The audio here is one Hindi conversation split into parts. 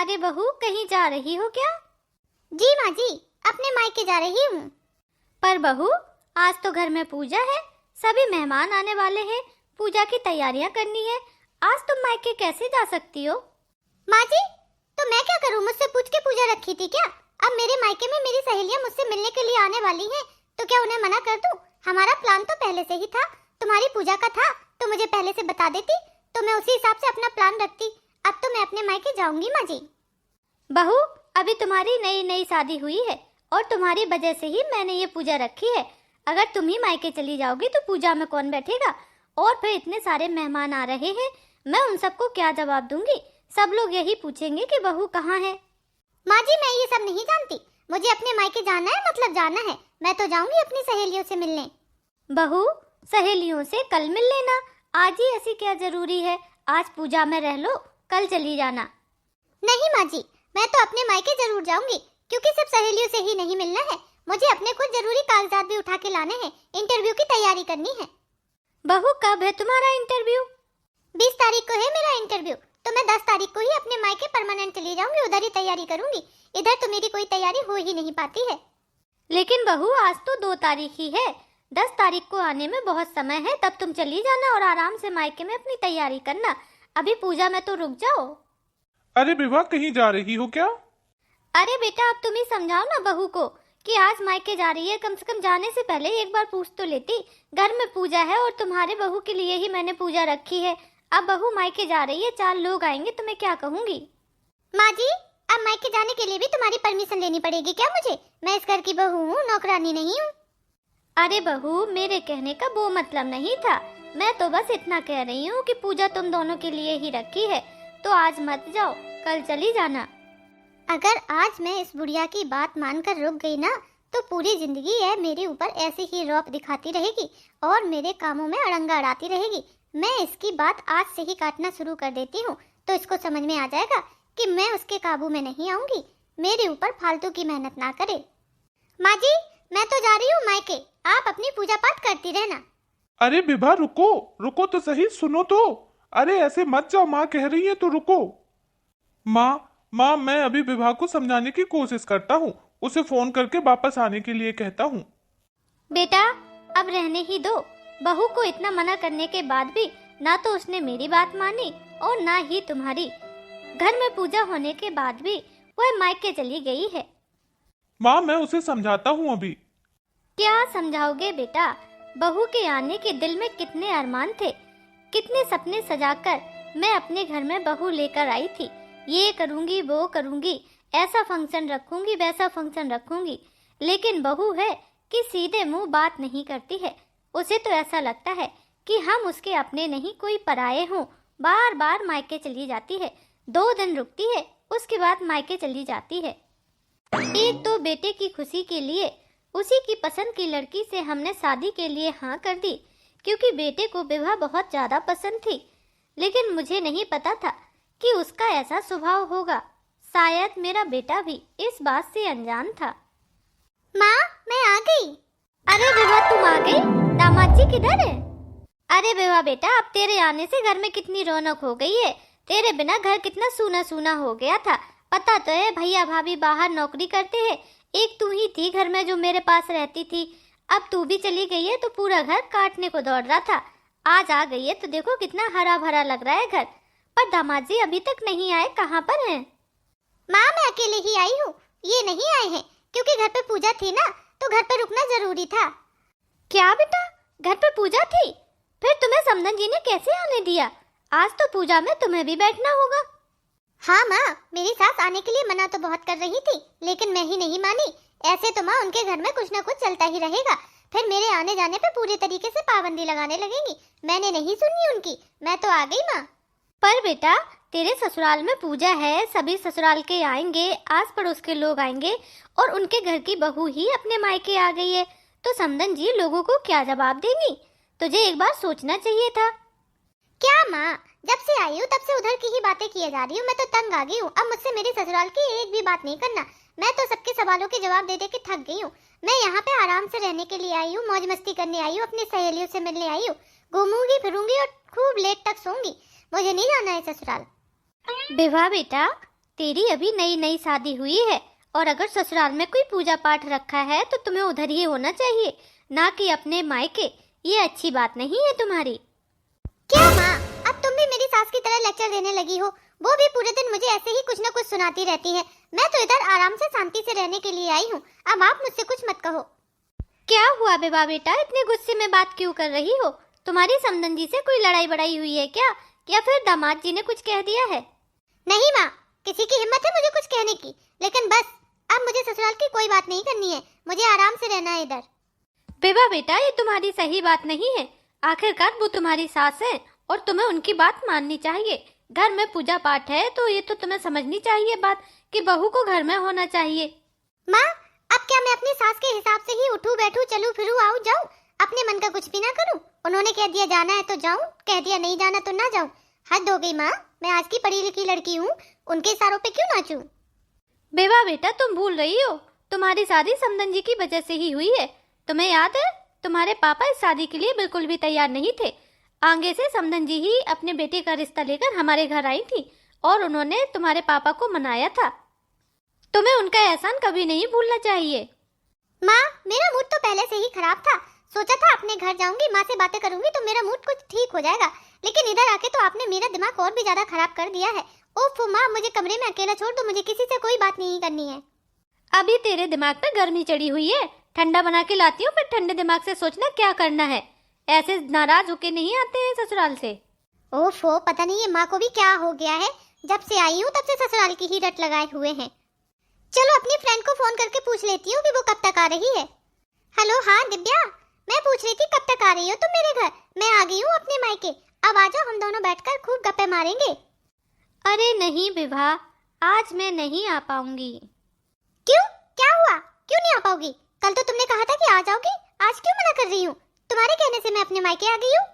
अरे बहू, कहीं जा रही हो क्या? जी माँ जी, अपने मायके जा रही हूँ। पर बहू, आज तो घर में पूजा है, सभी मेहमान आने वाले हैं, पूजा की तैयारियां करनी है। आज तुम मायके कैसे जा सकती हो? माँ जी, तो मैं क्या करूँ? मुझसे पूछ के पूजा रखी थी क्या? अब मेरे मायके में मेरी सहेलियां मुझसे मिलने के लिए आने वाली हैं, तो क्या उन्हें मना कर दूँ? हमारा प्लान तो पहले से ही था, तुम्हारी पूजा का था, तो मुझे पहले से बता देती तो मैं उसी हिसाब से अपना प्लान रखती। अब तो मैं अपने मायके जाऊंगी माँ जी। बहू, अभी तुम्हारी नई नई शादी हुई है और तुम्हारी वजह से ही मैंने ये पूजा रखी है। अगर तुम ही मायके चली जाओगी तो पूजा में कौन बैठेगा? और फिर इतने सारे मेहमान आ रहे हैं, मैं उन सबको क्या जवाब दूंगी? सब लोग यही पूछेंगे कि बहू कहाँ है। माँ जी, मैं ये सब नहीं जानती, मुझे अपने मायके जाना है, मतलब जाना है। मैं तो जाऊंगी अपनी सहेलियों से मिलने। बहू, सहेलियों से कल मिल लेना, आज ही ऐसी क्या जरूरी है? आज पूजा में रह लो, कल चली जाना। नहीं माँ जी, मैं तो अपने मायके जरूर जाऊंगी, क्योंकि सब सहेलियों से ही नहीं मिलना है, मुझे अपने कुछ जरूरी कागजात भी उठा के लाने हैं, इंटरव्यू की तैयारी करनी है। बहू, कब है तुम्हारा इंटरव्यू? 20 तारीख को है मेरा इंटरव्यू, तो मैं 10 तारीख को ही अपने मायके परमानेंट चली जाऊंगी, उधर ही तैयारी करूंगी। इधर तो मेरी कोई तैयारी हो ही नहीं पाती है। लेकिन बहू, आज तो 2 तारीख ही है, 10 तारीख को आने में बहुत समय है, तब तुम चली जाना और आराम से मायके में अपनी तैयारी करना। अभी पूजा में तो रुक जाओ। अरे विवाह, कहीं जा रही हो क्या? अरे बेटा, अब तुम ही समझाओ ना बहू को कि आज मायके जा रही है। कम से कम जाने से पहले एक बार पूछ तो लेती। घर में पूजा है और तुम्हारे बहू के लिए ही मैंने पूजा रखी है। अब बहू मायके जा रही है, 4 लोग आएंगे तो मैं क्या कहूँगी? माँ जी, अब मायके जाने के लिए भी तुम्हारी परमिशन लेनी पड़ेगी क्या मुझे? मैं इस घर की बहू हूँ, नौकरानी नहीं हूँ। अरे बहू, मेरे कहने का वो मतलब नहीं था, मैं तो बस इतना कह रही हूँ कि पूजा तुम दोनों के लिए ही रखी है, तो आज मत जाओ, कल चली जाना। अगर आज मैं इस बुढ़िया की बात मानकर रुक गई ना, तो पूरी जिंदगी यह मेरे ऊपर ऐसे ही रौब दिखाती रहेगी और मेरे कामों में अड़ंगा अड़ाती रहेगी। मैं इसकी बात आज से ही काटना शुरू कर देती हूँ, तो इसको समझ में आ जाएगा कि मैं उसके काबू में नहीं आऊंगी। मेरे ऊपर फालतू की मेहनत ना करे। माँ जी, मैं तो जा रही हूँ मायके, आप अपनी पूजा पाठ करती रहना। अरे विभा, रुको रुको तो सही, सुनो तो। अरे ऐसे मत जाओ, माँ कह रही है तो रुको। माँ, मैं अभी विभा को समझाने की कोशिश करता हूँ, उसे फोन करके वापस आने के लिए कहता हूँ। बेटा, अब रहने ही दो। बहू को इतना मना करने के बाद भी ना तो उसने मेरी बात मानी और ना ही तुम्हारी। घर में पूजा होने के बाद भी वह मायके चली गई है। माँ, मैं उसे समझाता हूँ अभी। क्या समझाओगे बेटा? बहू के आने के दिल में कितने अरमान थे, कितने सपने सजाकर मैं अपने घर में बहू लेकर आई थी। ये करूंगी, वो करूंगी, ऐसा फंक्शन रखूंगी, वैसा फंक्शन रखूंगी, लेकिन बहू है कि सीधे मुंह बात नहीं करती है। उसे तो ऐसा लगता है कि हम उसके अपने नहीं, कोई पराये हों। बार बार मायके चली जाती है, 2 दिन रुकती है, उसके बाद मायके चली जाती है। एक तो बेटे की खुशी के लिए उसी की पसंद की लड़की से हमने शादी के लिए हाँ कर दी, क्योंकि बेटे को विवाह बहुत ज्यादा पसंद थी। लेकिन मुझे नहीं पता था कि उसका ऐसा स्वभाव होगा। शायद मेरा बेटा भी इस बात से अनजान था। माँ, मैं आ गई। अरे विवाह, तुम आ गई? दामाद जी किधर है? अरे विवाह बेटा, अब तेरे आने से घर में कितनी रौनक हो गई है। तेरे बिना घर कितना सूना सूना हो गया था। पता तो है, भैया भाभी बाहर नौकरी करते हैं, एक तू ही थी घर में जो मेरे पास रहती थी। अब तू भी चली गई है तो पूरा घर काटने को दौड़ रहा था। आज आ गई है तो देखो कितना हरा भरा लग रहा है घर। पर दामाद जी अभी तक नहीं आए, कहाँ पर हैं? माँ, मैं अकेले ही आई हूँ, ये नहीं आए हैं, क्योंकि घर पे पूजा थी ना, तो घर पे रुकना जरूरी था। क्या बेटा, घर पे पूजा थी? फिर तुम्हें समधन जी ने कैसे आने दिया? आज तो पूजा में तुम्हें भी बैठना होगा। हाँ माँ, मेरी सास आने के लिए मना तो बहुत कर रही थी, लेकिन मैं ही नहीं मानी। ऐसे तो माँ उनके घर में कुछ ना कुछ चलता ही रहेगा, फिर मेरे आने जाने पे पूरी तरीके से पाबंदी लगाने लगेंगी। मैंने नहीं सुनी उनकी, मैं तो आ गई माँ। पर बेटा, तेरे ससुराल में पूजा है, सभी ससुराल के आएंगे, आस पड़ोस के लोग आएंगे और उनके घर की बहू ही अपने मायके आ गई है, तो समधन जी लोगों को क्या जवाब देंगी? तुझे एक बार सोचना चाहिए था। क्या माँ, जब से आई हूँ तब से उधर की ही बातें किए जा रही हूँ, मैं तो तंग आ गई हूँ। अब मुझसे मेरे ससुराल की एक भी बात नहीं करना। मैं तो सबके सवालों के जवाब दे दे के थक गई हूँ। मैं यहाँ पे आराम से रहने के लिए आई हूँ, मौज मस्ती करने आई हूँ, अपनी सहेलियों से मिलने आई हूँ, घूमूंगी फिरूंगी और खूब लेट तक सोऊंगी। मुझे नहीं जाना है ससुराल। विवाह बेटा, तेरी अभी नई नई शादी हुई है और अगर ससुराल में कोई पूजा पाठ रखा है तो तुम्हें उधर ही होना चाहिए, ना कि अपने मायके। ये अच्छी बात नहीं है तुम्हारी। क्या माँ, अब तुम भी मेरी सास की तरह लेक्चर देने लगी हो? वो भी पूरे दिन मुझे ऐसे ही कुछ न कुछ सुनाती रहती है। मैं तो इधर आराम से शांति से रहने के लिए आई हूँ। अब आप मुझसे कुछ मत कहो। क्या हुआ बेबा बेटा, इतने गुस्से में बात क्यों कर रही हो? तुम्हारी समधन जी से कोई लड़ाई बड़ाई हुई है क्या, या फिर दामाद जी ने कुछ कह दिया है? नहीं माँ, किसी की हिम्मत है मुझे कुछ कहने की, लेकिन बस अब मुझे ससुराल की कोई बात नहीं करनी है। मुझे आराम से रहना है इधर। बेबा बेटा, ये तुम्हारी सही बात नहीं है। आखिरकार वो तुम्हारी सास है और तुम्हें उनकी बात माननी चाहिए। घर में पूजा पाठ है तो ये तो तुम्हें समझनी चाहिए बात कि बहू को घर में होना चाहिए। माँ, अब क्या मैं अपनी सास के हिसाब से ही उठूं बैठूं चलूं फिरूं आऊं जाऊं? अपने मन का कुछ भी ना करूं? उन्होंने कह दिया जाना है तो जाऊं, कह दिया नहीं जाना तो ना जाऊं। हद हो गई माँ, मैं आज की पढ़ी लिखी लड़की हूँ, उनके इशारों पे क्यों नाचूं? बेबा बेटा, तुम भूल रही हो, तुम्हारी शादी समधन जी की वजह से ही हुई है। तुम्हें याद है, तुम्हारे पापा इस शादी के लिए बिल्कुल भी तैयार नहीं थे। आगे से समधन जी ही अपने बेटे का रिश्ता लेकर हमारे घर आई थी और उन्होंने तुम्हारे पापा को मनाया था। तुम्हें उनका एहसान कभी नहीं भूलना चाहिए। माँ, मेरा मूड तो पहले से ही खराब था। सोचा था अपने घर जाऊंगी, माँ से बातें करूंगी तो मेरा मूड कुछ ठीक हो जाएगा, लेकिन इधर आके तो आपने मेरा दिमाग और भी ज्यादा खराब कर दिया है। ओफ माँ, मुझे कमरे में अकेला छोड़ दो, मुझे किसी से कोई बात नहीं करनी है। अभी तेरे दिमाग पे गर्मी चढ़ी हुई है, ठंडा बना के लाती हूँ, फिर ठंडे दिमाग से सोचना क्या करना है। ऐसे नाराज होके नहीं आते हैं ससुराल से। ओफो, पता नहीं ये माँ को भी क्या हो गया है, जब से आई हूँ तब से ससुराल की ही रट लगाए हुए हैं। चलो अपनी फ्रेंड को फोन करके पूछ लेती हूँ कि वो कब तक आ रही है। हेलो, हाँ दिव्या, मैं पूछ रही थी कब तक आ रही हो तुम मेरे घर? मैं आ गई हूँ अपने मायके, अब आ जाओ, हम दोनों बैठकर खूब गप्पे मारेंगे। अरे नहीं विभा, आज मैं नहीं आ पाऊंगी। क्यों, क्या हुआ? क्यों नहीं आ पाओगी? कल तो तुमने कहा था कि आ जाओगी, आज क्यों मना कर रही हूँ? तुम्हारे कहने से मैं अपने मायके आ गई हूँ।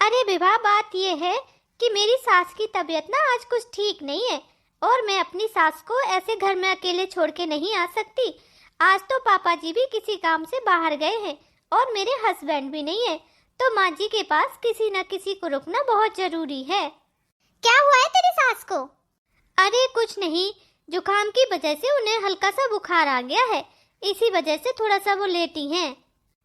अरे विभा, बात ये है कि मेरी सास की तबीयत ना आज कुछ ठीक नहीं है और मैं अपनी सास को ऐसे घर में अकेले छोड़ के नहीं आ सकती। आज तो पापा जी भी किसी काम से बाहर गए हैं और मेरे हस्बैंड भी नहीं है, तो माँ जी के पास किसी न किसी को रुकना बहुत जरूरी है। क्या हुआ है तेरी सास को? अरे कुछ नहीं, जुकाम की वजह से उन्हें हल्का सा बुखार आ गया है, इसी वजह से थोड़ा सा वो लेटी हैं।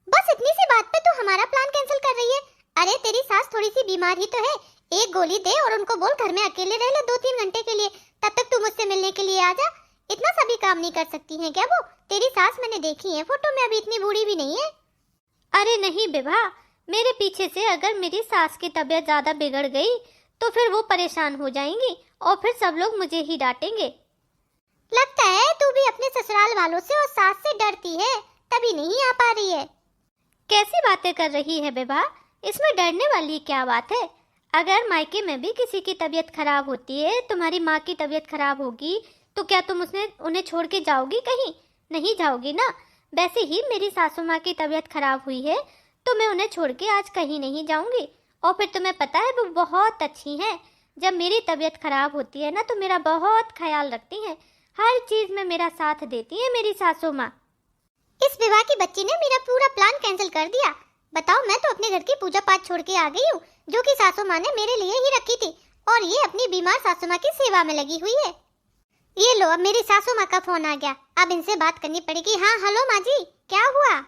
बस इतनी सी बात पे तू हमारा प्लान कैंसिल कर रही है? अरे तेरी सास थोड़ी सी बीमार ही तो है, एक गोली दे और उनको बोल घर में अकेले रह ले 2-3 घंटे के लिए, तब तक तू मुझसे मिलने के लिए आ जा। इतना सा भी काम नहीं कर सकती है क्या वो? तेरी सास मैंने देखी है फोटो में, अभी इतनी बूढ़ी भी नहीं है। अरे नहीं विभा, मेरे पीछे से अगर मेरी सास की तबीयत ज्यादा बिगड़ गई तो फिर वो परेशान हो जाएंगी और फिर सब लोग मुझे ही डांटेंगे। लगता है तू भी अपने ससुराल वालों से और सास से डरती है, तभी नहीं आ पा रही है। कैसी बातें कर रही है विभा, इसमें डरने वाली क्या बात है? अगर मायके में भी किसी की तबीयत खराब होती है, तुम्हारी माँ की तबीयत खराब होगी तो क्या तुम उन्हें छोड़ के जाओगी कहीं? नहीं जाओगी ना। वैसे ही मेरी सासू माँ की तबीयत खराब हुई है तो मैं उन्हें छोड़ के आज कहीं नहीं जाऊंगी। और फिर तुम्हें पता है वो बहुत अच्छी हैं, जब मेरी तबीयत खराब होती है ना तो मेरा बहुत ख्याल रखती हैं, हर चीज में मेरा साथ देती है मेरी सासू माँ। इस विवाह की बच्ची ने मेरा पूरा प्लान कैंसिल कर दिया। बताओ, मैं तो अपने घर की पूजा पाठ छोड़ के आ गई हूँ, जो कि सासू माँ ने मेरे लिए ही रखी थी, और ये अपनी बीमार सासू माँ की सेवा में लगी हुई है। ये लो, अब मेरी सासू माँ का फोन आ गया, अब इनसे बात करनी पड़ेगी। हाँ हेलो माँ जी, क्या हुआ?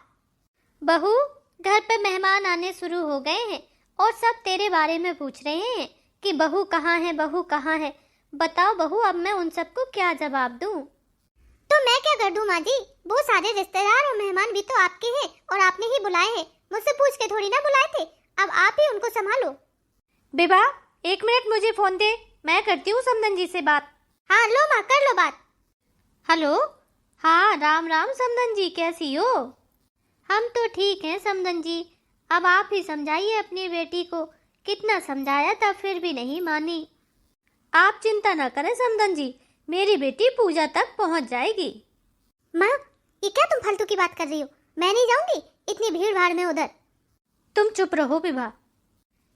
बहू, घर पे मेहमान आने शुरू हो गए हैं और सब तेरे बारे में पूछ रहे हैं कि बहू कहाँ है, बहू कहाँ है। बताओ बहू, अब मैं उन सबको क्या जवाब दूं? तो मैं क्या कर दूं माँ जी? वो सारे रिश्तेदार और मेहमान भी तो आपके हैं और आपने ही बुलाए हैं, मुझसे पूछ के थोड़ी ना बुलाए थे। अब आप ही उनको संभालो। बेबा, 1 मिनट मुझे फोन दे, मैं करती हूँ समधन जी से बात। हाँ लो माँ, कर लो बात। हेलो, हाँ राम राम समधन जी, कैसी हो? हम तो ठीक हैं समधन जी, अब आप ही समझाइए अपनी बेटी को, कितना समझाया था फिर भी नहीं मानी। आप चिंता न करें समधन जी, मेरी बेटी पूजा तक पहुंच जाएगी। माँ, ये क्या तुम फालतू की बात कर रही हो? मैं नहीं जाऊंगी इतनी भीड़ भाड़ में उधर। तुम चुप रहो विभा।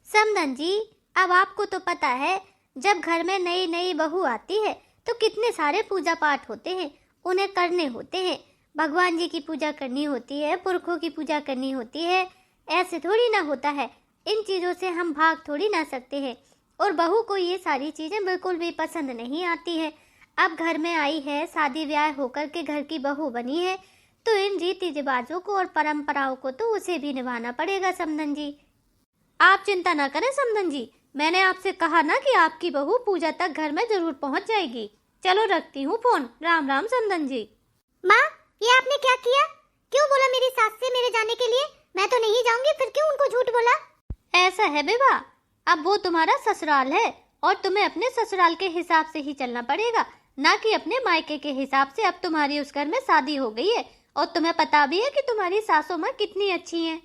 समधन जी, अब आपको तो पता है, जब घर में नई नई बहू आती है तो कितने सारे पूजा पाठ होते हैं, उन्हें करने होते हैं। भगवान जी की पूजा करनी होती है, पुरखों की पूजा करनी होती है, ऐसे थोड़ी ना होता है। इन चीज़ों से हम भाग थोड़ी ना सकते हैं, और बहू को ये सारी चीज़ें बिल्कुल भी पसंद नहीं आती है। अब घर में आई है, शादी ब्याह होकर के घर की बहू बनी है, तो इन रीति रिवाजों को और परंपराओं को तो उसे भी निभाना पड़ेगा समधन जी। आप चिंता ना करें समधन जी, मैंने आपसे कहा ना कि आपकी बहू पूजा तक घर में जरूर पहुंच जाएगी। चलो रखती हूँ फोन। राम राम समधन जी। माँ, ये आपने क्या किया? क्यों बोला मेरी सास से मेरे जाने के लिए? मैं तो नहीं जाऊंगी, फिर क्यों उनको झूठ बोला? ऐसा है बेबा, अब वो तुम्हारा ससुराल है और तुम्हें अपने ससुराल के हिसाब से ही चलना पड़ेगा, ना कि अपने मायके के हिसाब से। अब तुम्हारी उस घर में शादी हो गई है और तुम्हें पता भी है कि तुम्हारी सासू माँ कितनी अच्छी हैं।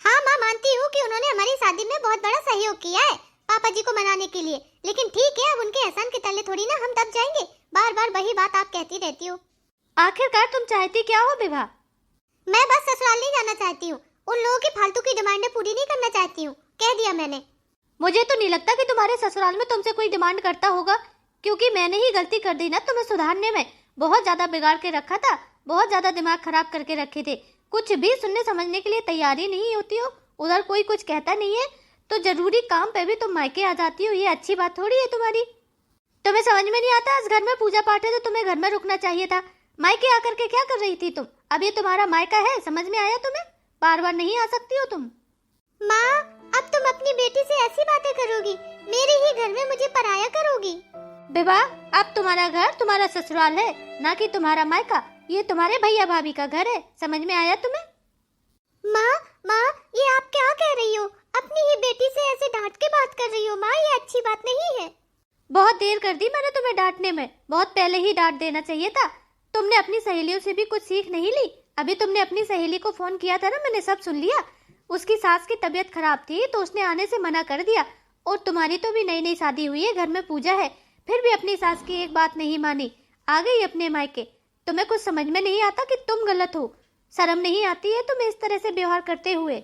हाँ माँ, मानती हूँ कि उन्होंने हमारी शादी में बहुत बड़ा सहयोग किया है पापा जी को मनाने के लिए, लेकिन ठीक है, अब उनके एहसान के तले थोड़ी ना हम दब जाएंगे। बार बार वही बात आप कहती रहती हो। आखिरकार तुम चाहती क्या हो विभा? मैं बस ससुराल नहीं जाना चाहती हूँ, उन लोगों की फालतू की डिमांडें पूरी नहीं करना चाहती हूँ, कह दिया मैंने। मुझे तो नहीं लगता कि तुम्हारे ससुराल में तुमसे कोई डिमांड करता होगा, क्योंकि मैंने ही गलती कर दी ना तुम्हें सुधारने में। बहुत ज्यादा बिगाड़ के रखा था, बहुत ज्यादा दिमाग खराब करके रखे थे, कुछ भी सुनने समझने के लिए तैयारी नहीं होती हो। उधर कोई कुछ कहता नहीं है तो जरूरी काम पे भी तुम मायके आ जाती हो, ये अच्छी बात थोड़ी है तुम्हारी। तुम्हें समझ में नहीं आता, इस घर में पूजा पाठ है तो तुम्हें घर में रुकना चाहिए था। मायके आकर के क्या कर रही थी तुम? अब ये तुम्हारा मायका है, समझ में आया तुम्हें? बार बार नहीं आ सकती हो तुम। माँ, अब तुम अपनी बेटी से ऐसी बातें करोगी? मेरे ही घर में मुझे पराया करोगी? बेबा, अब तुम्हारा घर तुम्हारा ससुराल है, ना कि तुम्हारा मायका। ये तुम्हारे भैया भाभी का घर है, समझ में आया तुम्हें? माँ, ये आप क्या कह रही हो? अपनी ही बेटी से ऐसे डांट के बात कर रही हो माँ, ये अच्छी बात नहीं है। बहुत देर कर दी मैंने तुम्हें डांटने में, बहुत पहले ही डांट देना चाहिए था। तुमने अपनी सहेलियों से भी कुछ सीख नहीं ली। अभी तुमने अपनी सहेली को फोन किया था ना, मैंने सब सुन लिया। उसकी सास की तबीयत खराब थी तो उसने आने से मना कर दिया। और तुम्हारी तो भी नई नई शादी हुई है, घर में पूजा है, फिर भी अपनी सास की एक बात नहीं मानी, आ गई अपने मायके। तुम्हें कुछ समझ में नहीं आता कि तुम गलत हो? शर्म नहीं आती है तुम्हें इस तरह से व्यवहार करते हुए?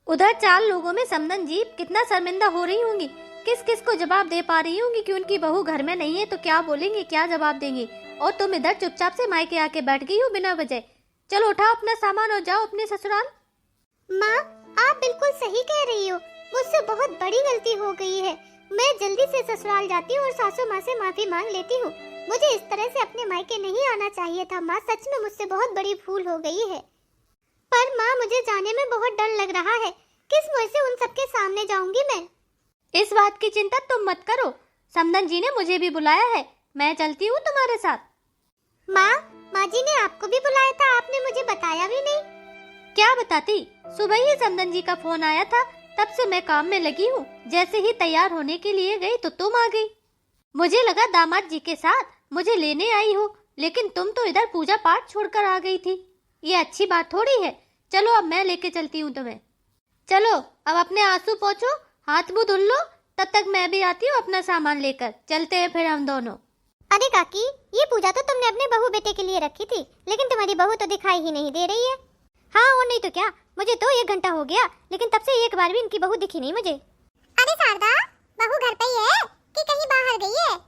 उधर 4 लोगों में समधन जी कितना शर्मिंदा हो रही होंगी, किस किस को जवाब दे पा रही होंगी कि उनकी बहू घर में नहीं है तो क्या बोलेंगी, क्या जवाब देंगी। और तुम इधर चुपचाप से मायके आके बैठ गई हो बिना वजह। चलो उठाओ अपना सामान और जाओ अपने ससुराल। माँ, आप बिल्कुल सही कह रही हो, मुझसे बहुत बड़ी गलती हो गई है। मैं जल्दी से ससुराल जाती हूँ और सासू माँ से माफी मांग लेती हूँ। मुझे इस तरह से अपने मायके नहीं आना चाहिए था माँ, सच में मुझसे बहुत बड़ी भूल हो गई है। पर माँ, मुझे जाने में बहुत डर लग रहा है, किस मुंह से उन सबके सामने जाऊंगी मैं? इस बात की चिंता तुम मत करो, समधन जी ने मुझे भी बुलाया है, मैं चलती हूँ तुम्हारे साथ। माँ जी ने आपको भी बुलाया था, आपने मुझे बताया भी नहीं। क्या बताती, सुबह ही समधन जी का फोन आया था, तब से मैं काम में लगी हूँ। जैसे ही तैयार होने के लिए गई तो तुम आ गई। मुझे लगा दामाद जी के साथ मुझे लेने आई हो, लेकिन तुम तो इधर पूजा पाठ छोड़कर आ गई थी। ये अच्छी बात थोड़ी है। चलो अब मैं लेके चलती हूँ तुम्हें। चलो अब अपने आंसू पोंछो, हाथ मुंह धुल लो, तब तक मैं भी आती हूँ अपना सामान लेकर। चलते हैं फिर हम दोनों। अरे काकी, ये पूजा तो तुमने अपने बहू बेटे के लिए रखी थी, लेकिन तुम्हारी बहू तो दिखाई ही नहीं दे रही है। हाँ और नहीं तो क्या, मुझे तो 1 घंटा हो गया, लेकिन तब से एक बार भी इनकी बहू दिखी नहीं मुझे। अरे शारदा, बहू घर पे ही है कि कहीं बाहर गई है?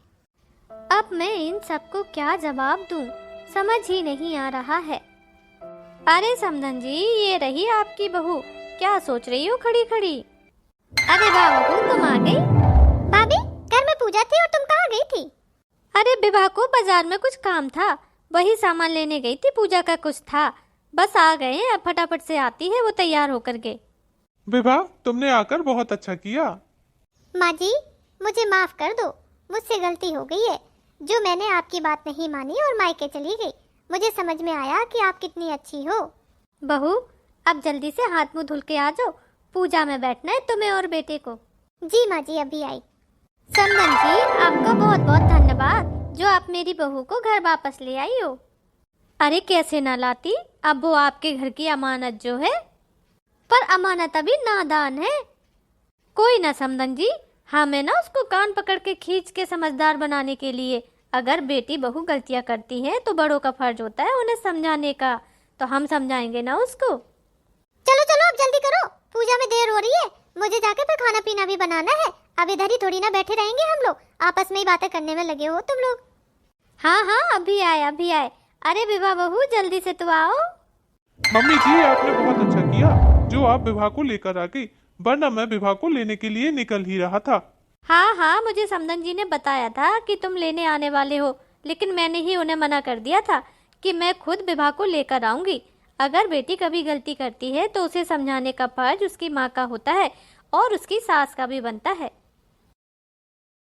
अब मैं इन सबको क्या जवाब दूं, समझ ही नहीं आ रहा है। अरे समधन जी, ये रही आपकी बहू। क्या सोच रही हो खड़ी खड़ी? अरे वाह बहू, तुम आ गई। भाभी, घर में पूजा थी और तुम कहाँ गई थी? अरे विभा को बाजार में कुछ काम था, वही सामान लेने गई थी, पूजा का कुछ था, बस आ गए हैं। अब फटाफट से आती है वो तैयार होकर के। विभा, तुमने आकर बहुत अच्छा किया। माँ जी, मुझे माफ कर दो, मुझसे गलती हो गई है जो मैंने आपकी बात नहीं मानी और मायके चली गई। मुझे समझ में आया कि आप कितनी अच्छी हो। बहू, अब जल्दी से हाथ मुंह धुल के आ जाओ, पूजा में बैठना है तुम्हें और बेटे को। जी माँ जी, अभी आई। समधन जी, आपका बहुत बहुत धन्यवाद जो आप मेरी बहू को घर वापस ले आई हो। अरे कैसे ना लाती, अब वो आपके घर की अमानत जो है। पर अमानत अभी नादान है। कोई ना समधन जी, हमें ना उसको कान पकड़ के खींच के समझदार बनाने के लिए। अगर बेटी बहू गलतियां करती है तो बड़ों का फर्ज होता है उन्हें समझाने का, तो हम समझाएंगे ना उसको। चलो चलो अब जल्दी करो, पूजा में देर हो रही है, मुझे जाके फिर खाना पीना भी बनाना है। अब इधर ही थोड़ी ना बैठे रहेंगे हम लोग, आपस में ही बातें करने में लगे हो तुम लोग। हाँ हाँ, अभी आए अभी आए। अरे विभा बहू, जल्दी से तो आओ। मम्मी जी, आपने बहुत अच्छा किया जो आप विभा को लेकर आ गई, वरना मैं विभा को लेने के लिए निकल ही रहा था। हाँ हाँ, मुझे समधन जी ने बताया था कि तुम लेने आने वाले हो, लेकिन मैंने ही उन्हें मना कर दिया था कि मैं खुद विभा को लेकर आऊंगी। अगर बेटी कभी गलती करती है तो उसे समझाने का फर्ज उसकी माँ का होता है और उसकी सास का भी बनता है।